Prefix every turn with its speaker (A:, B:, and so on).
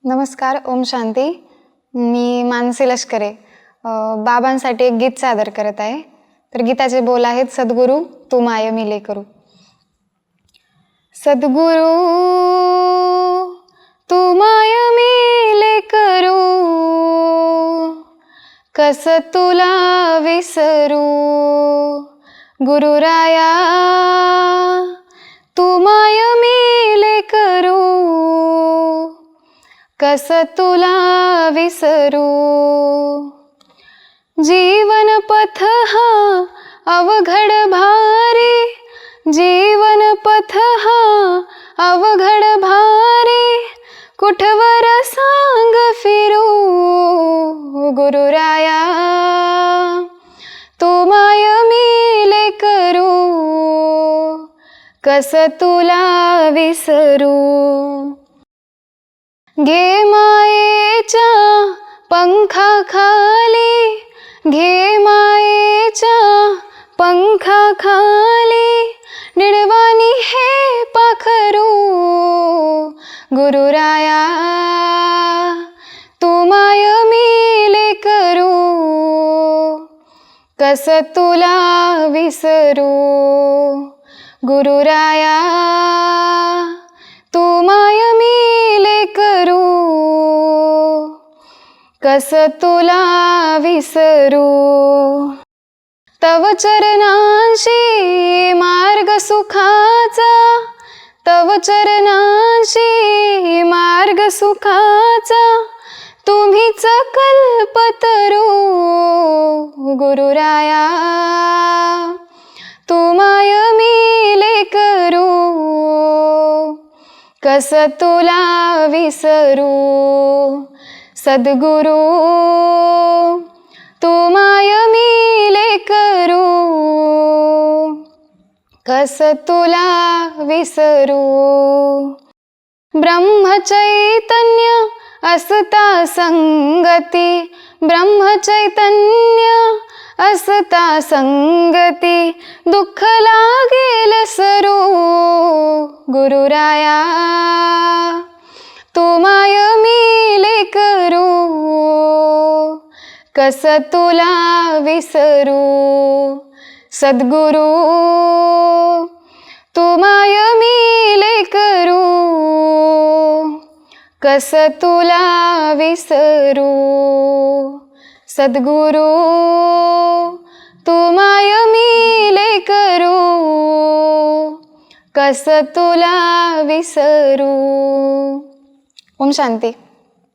A: नमस्कार, ओम शांती. मी मानसी लष्करे बाबांसाठी एक गीत सादर करत आहे. तर गीताचे बोल आहेत, सद्गुरू तू माय मिले करू. सद्गुरू तू माय मिले करू, कस तुला विसरू. गुरुराया तू माय मिले करू, कस तुला विसरू. जीवन पथ हा अवघड भारी, जीवन पथ हा अवघड भारी, कुठवर सांग फिरू. गुरुराया तू माय मिले करू, कस तुला विसरू. घे मायेच्या पंखाखाली, घे मायेच्या पंखाखाली, निडवानी हे पाखरू. गुरुराया तू माय मिले करू, कस तुला विसरू. गुरुराया तू माय मिले करू, कस तुला विसरू. तव चरणांशी मार्ग सुखाचा, तव चरणांशी मार्ग सुखाचा, तुम्हीच कल्पतरू. गुरुराया तू माय मिले करू, कस तुला विसरू. सद्गुरू तू माय मिले करू, कस तुला विसरू. ब्रह्मचैतन्य असता संगती, ब्रह्मचैतन्य असता संगती, दुःख लागेल सरू. गुरुराया तू माय मिले करू, कस तुला विसरू. सद्गुरू तू माय मिले करू, कस तुला विसरू. सद्गुरू तू माय मिले करू, कस तुला विसरू. ओम शांती.